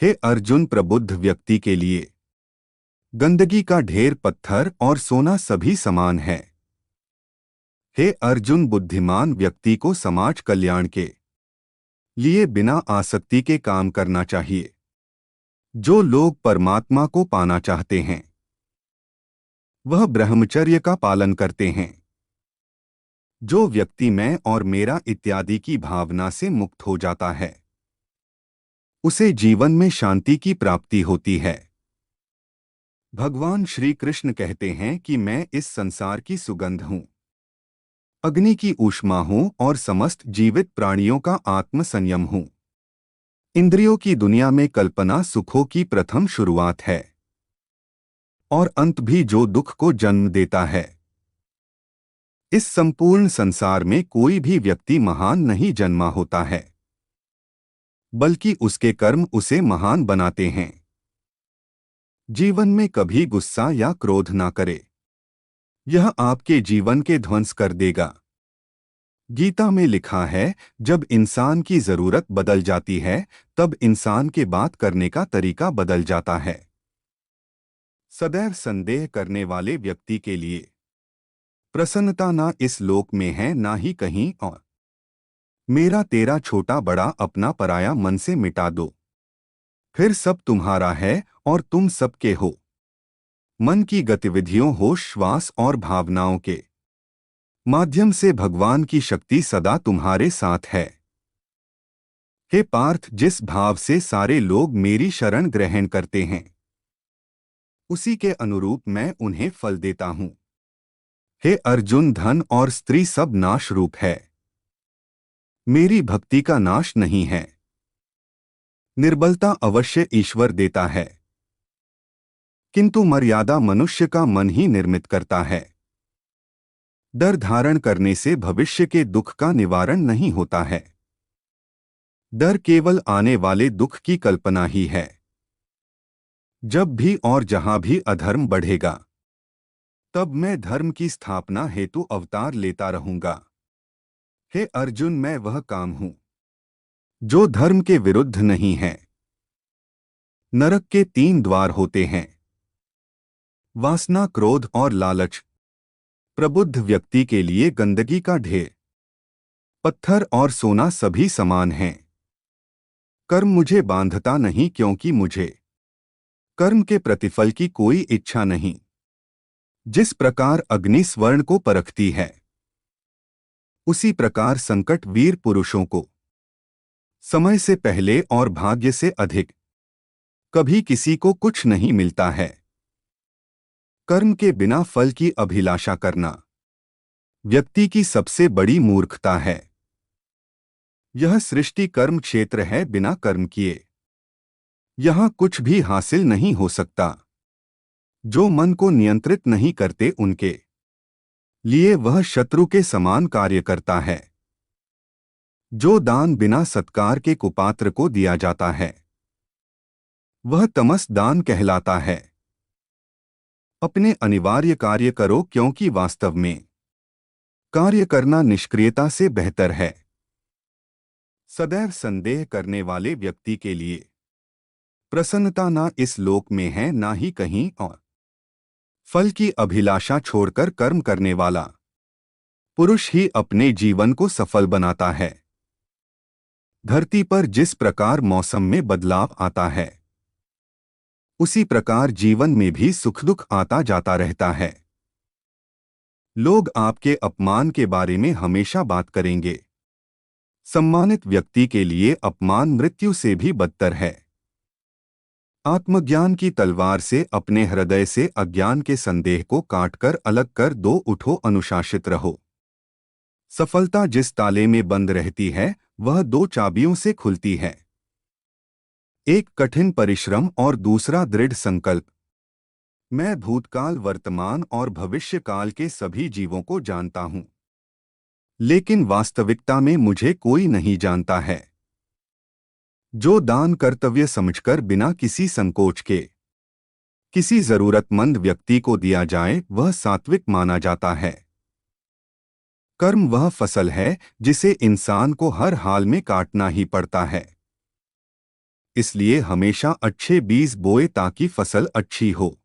हे अर्जुन, प्रबुद्ध व्यक्ति के लिए गंदगी का ढेर, पत्थर और सोना सभी समान है। हे अर्जुन, बुद्धिमान व्यक्ति को समाज कल्याण के लिए बिना आसक्ति के काम करना चाहिए। जो लोग परमात्मा को पाना चाहते हैं वह ब्रह्मचर्य का पालन करते हैं। जो व्यक्ति मैं और मेरा इत्यादि की भावना से मुक्त हो जाता है उसे जीवन में शांति की प्राप्ति होती है। भगवान श्री कृष्ण कहते हैं कि मैं इस संसार की सुगंध हूँ, अग्नि की ऊष्मा हूँ और समस्त जीवित प्राणियों का आत्म संयम हूँ। इंद्रियों की दुनिया में कल्पना सुखों की प्रथम शुरुआत है और अंत भी जो दुख को जन्म देता है। इस संपूर्ण संसार में कोई भी व्यक्ति महान नहीं जन्मा होता है, बल्कि उसके कर्म उसे महान बनाते हैं। जीवन में कभी गुस्सा या क्रोध ना करे, यह आपके जीवन के ध्वंस कर देगा। गीता में लिखा है, जब इंसान की जरूरत बदल जाती है तब इंसान के बात करने का तरीका बदल जाता है। सदैव संदेह करने वाले व्यक्ति के लिए प्रसन्नता ना इस लोक में है ना ही कहीं और। मेरा तेरा छोटा बड़ा अपना पराया मन से मिटा दो, फिर सब तुम्हारा है और तुम सबके हो। मन की गतिविधियों, होश, श्वास और भावनाओं के माध्यम से भगवान की शक्ति सदा तुम्हारे साथ है। हे पार्थ, जिस भाव से सारे लोग मेरी शरण ग्रहण करते हैं उसी के अनुरूप मैं उन्हें फल देता हूँ। हे अर्जुन, धन और स्त्री सब नाश रूप है, मेरी भक्ति का नाश नहीं है। निर्बलता अवश्य ईश्वर देता है, किंतु मर्यादा मनुष्य का मन ही निर्मित करता है। डर धारण करने से भविष्य के दुख का निवारण नहीं होता है। डर केवल आने वाले दुख की कल्पना ही है। जब भी और जहां भी अधर्म बढ़ेगा तब मैं धर्म की स्थापना हेतु अवतार लेता रहूंगा। हे अर्जुन, मैं वह काम हूं जो धर्म के विरुद्ध नहीं है। नरक के 3 द्वार होते हैं, वासना, क्रोध और लालच। प्रबुद्ध व्यक्ति के लिए गंदगी का ढेर, पत्थर और सोना सभी समान हैं। कर्म मुझे बांधता नहीं, क्योंकि मुझे कर्म के प्रतिफल की कोई इच्छा नहीं। जिस प्रकार अग्नि स्वर्ण को परखती है उसी प्रकार संकट वीर पुरुषों को समय से पहले और भाग्य से अधिक कभी किसी को कुछ नहीं मिलता है। कर्म के बिना फल की अभिलाषा करना व्यक्ति की सबसे बड़ी मूर्खता है। यह सृष्टि कर्म क्षेत्र है, बिना कर्म किए यहाँ कुछ भी हासिल नहीं हो सकता। जो मन को नियंत्रित नहीं करते उनके लिए वह शत्रु के समान कार्य करता है। जो दान बिना सत्कार के कुपात्र को दिया जाता है वह तमस दान कहलाता है। अपने अनिवार्य कार्य करो, क्योंकि वास्तव में कार्य करना निष्क्रियता से बेहतर है। सदैव संदेह करने वाले व्यक्ति के लिए प्रसन्नता ना इस लोक में है ना ही कहीं और। फल की अभिलाषा छोड़कर कर्म करने वाला पुरुष ही अपने जीवन को सफल बनाता है। धरती पर जिस प्रकार मौसम में बदलाव आता है उसी प्रकार जीवन में भी सुख दुख आता जाता रहता है। लोग आपके अपमान के बारे में हमेशा बात करेंगे। सम्मानित व्यक्ति के लिए अपमान मृत्यु से भी बदतर है। आत्मज्ञान की तलवार से अपने हृदय से अज्ञान के संदेह को काटकर अलग कर दो, उठो, अनुशासित रहो। सफलता जिस ताले में बंद रहती है वह 2 चाबियों से खुलती है, एक कठिन परिश्रम और दूसरा दृढ़ संकल्प। मैं भूतकाल, वर्तमान और भविष्य काल के सभी जीवों को जानता हूं, लेकिन वास्तविकता में मुझे कोई नहीं जानता है। जो दान कर्तव्य समझकर बिना किसी संकोच के किसी जरूरतमंद व्यक्ति को दिया जाए वह सात्विक माना जाता है। कर्म वह फसल है जिसे इंसान को हर हाल में काटना ही पड़ता है। इसलिए हमेशा अच्छे बीज बोए ताकि फसल अच्छी हो।